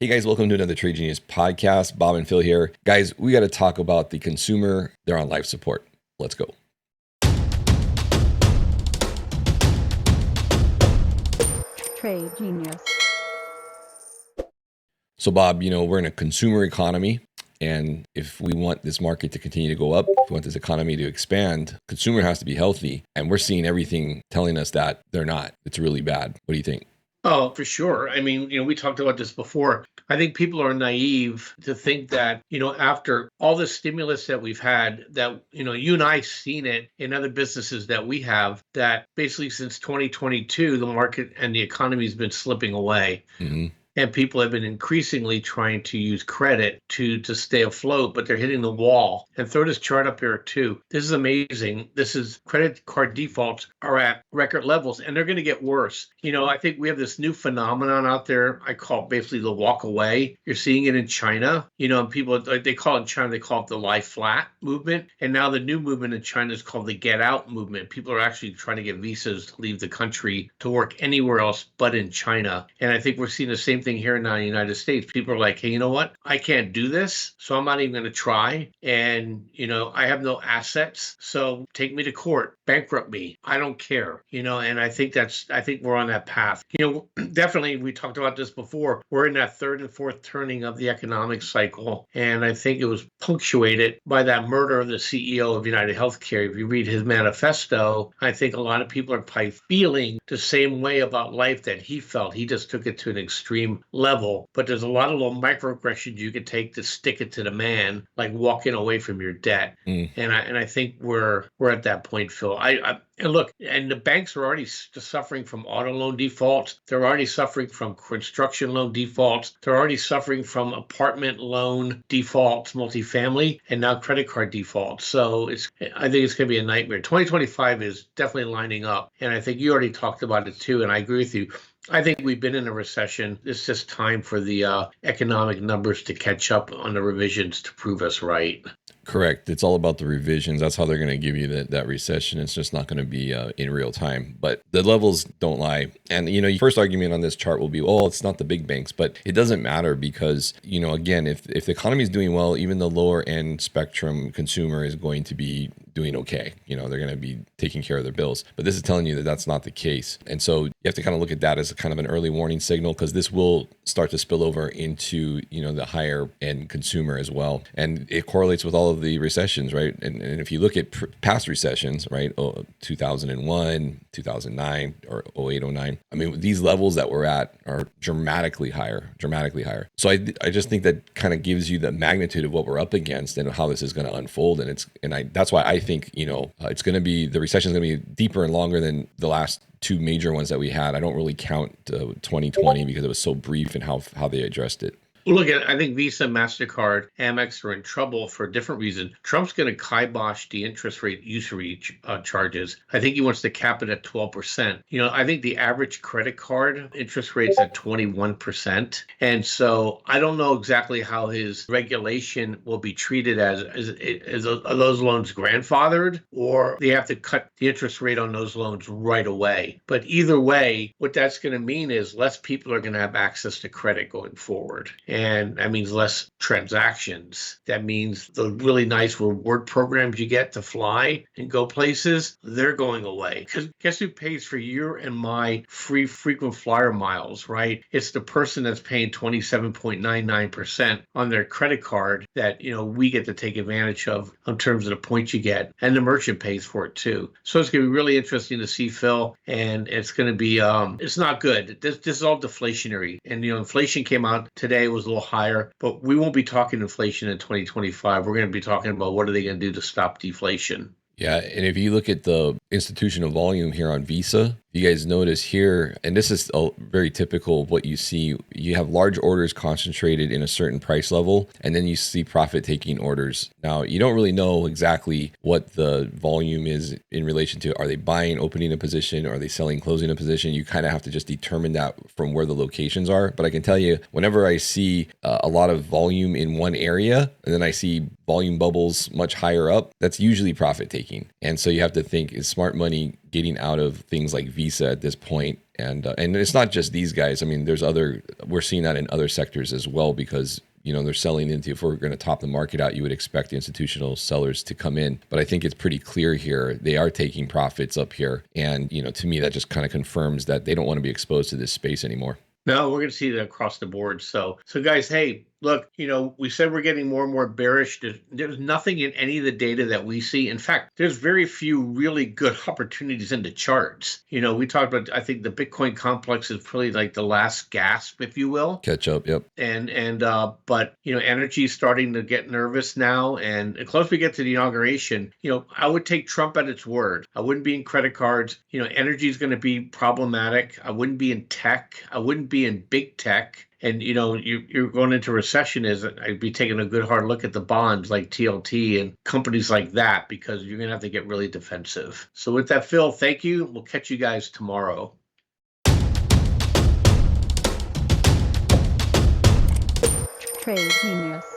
Hey guys, welcome to another Trade Genius podcast. Bob and Phil here. Guys, we got to talk about the consumer. They're on life support. Let's go. Trade Genius. So Bob, we're in a consumer economy. And if we want this market to continue to go up, if we want this economy to expand, consumer has to be healthy. And we're seeing everything telling us that they're not. It's really bad. What do you think? Oh, for sure. I mean, we talked about this before. I think people are naive to think that, after all the stimulus that we've had, that, you and I seen it in other businesses that we have, that basically since 2022, the market and the economy has been slipping away. Mm-hmm. And people have been increasingly trying to use credit to stay afloat, but they're hitting the wall. And throw this chart up here too. This is amazing. This is credit card defaults are at record levels, and they're going to get worse. I think we have this new phenomenon out there. I call it basically the walk away. You're seeing it in China. People, they call it in China, they call it the lie flat movement. And now the new movement in China is called the get out movement. People are actually trying to get visas to leave the country to work anywhere else but in China. And I think we're seeing the same thing here now in the United States. People are like, hey, you know what? I can't do this, so I'm not even going to try. And, I have no assets, so take me to court, bankrupt me. I don't care, and I think we're on that path. Definitely, we talked about this before. We're in that third and fourth turning of the economic cycle. And I think it was punctuated by that murder of the CEO of United Healthcare. If you read his manifesto, I think a lot of people are probably feeling the same way about life that he felt. He just took it to an extreme level. But there's a lot of little microaggressions you can take to stick it to the man, like walking away from your debt. And I think we're at that point, Phil. And look, and the banks are already suffering from auto loan defaults. They're already suffering from construction loan defaults. They're already suffering from apartment loan defaults, multifamily, and now credit card defaults. So I think it's going to be a nightmare. 2025 is definitely lining up. And I think you already talked about it too. And I agree with you. I think we've been in a recession. It's just time for the economic numbers to catch up on the revisions to prove us right. Correct. It's all about the revisions. That's how they're going to give you that recession. It's just not going to be in real time. But the levels don't lie. And, your first argument on this chart will be, oh, it's not the big banks. But it doesn't matter because, again, if the economy is doing well, even the lower end spectrum consumer is going to be doing okay. They're going to be taking care of their bills. But this is telling you that that's not the case. And so you have to kind of look at that as a kind of an early warning signal because this will start to spill over into, the higher end consumer as well. And it correlates with all of the recessions, right? And if you look at past recessions, right, 2001, 2009, or 08, 09, I mean, these levels that we're at are dramatically higher. So I just think that kind of gives you the magnitude of what we're up against and how this is going to unfold. And that's why I think, it's going to be, the recession is going to be deeper and longer than the last two major ones that we had. I don't really count 2020 because it was so brief and how they addressed it. Look, I think Visa, MasterCard, Amex are in trouble for a different reason. Trump's going to kibosh the interest rate usury charges. I think he wants to cap it at 12%. I think the average credit card interest rate's at 21%. And so I don't know exactly how his regulation will be treated as are those loans grandfathered or they have to cut the interest rate on those loans right away. But either way, what that's going to mean is less people are going to have access to credit going forward. And that means less transactions. That means the really nice reward programs you get to fly and go places, they're going away. Because guess who pays for your and my free frequent flyer miles, right? It's the person that's paying 27.99% on their credit card that, we get to take advantage of in terms of the points you get. And the merchant pays for it too. So it's going to be really interesting to see, Phil. And it's going to be, it's not good. This is all deflationary. And, inflation came out today, was a little higher, but we won't be talking inflation in 2025. We're going to be talking about what are they going to do to stop deflation. Yeah, and if you look at the institutional volume here on Visa, you guys notice here, and this is very typical of what you see, you have large orders concentrated in a certain price level, and then you see profit-taking orders. Now, you don't really know exactly what the volume is in relation to, are they buying, opening a position, are they selling, closing a position? You kind of have to just determine that from where the locations are. But I can tell you, whenever I see a lot of volume in one area, and then I see volume bubbles much higher up, that's usually profit taking. And so you have to think, is smart money getting out of things like Visa at this point? And it's not just these guys. I mean, we're seeing that in other sectors as well, because they're selling into, if we're going to top the market out, you would expect institutional sellers to come in. But I think it's pretty clear here. They are taking profits up here. And, to me, that just kind of confirms that they don't want to be exposed to this space anymore. No, we're going to see that across the board. So guys, hey, look, we said we're getting more and more bearish. There's nothing in any of the data that we see. In fact, there's very few really good opportunities in the charts. We talked about, I think the Bitcoin complex is probably like the last gasp, if you will. Catch up, yep. But energy is starting to get nervous now. And close we get to the inauguration, I would take Trump at its word. I wouldn't be in credit cards. Energy is going to be problematic. I wouldn't be in tech. I wouldn't be in big tech. And, you're going into recession, I'd be taking a good hard look at the bonds like TLT and companies like that, because you're going to have to get really defensive. So with that, Phil, thank you. We'll catch you guys tomorrow. Trade Genius.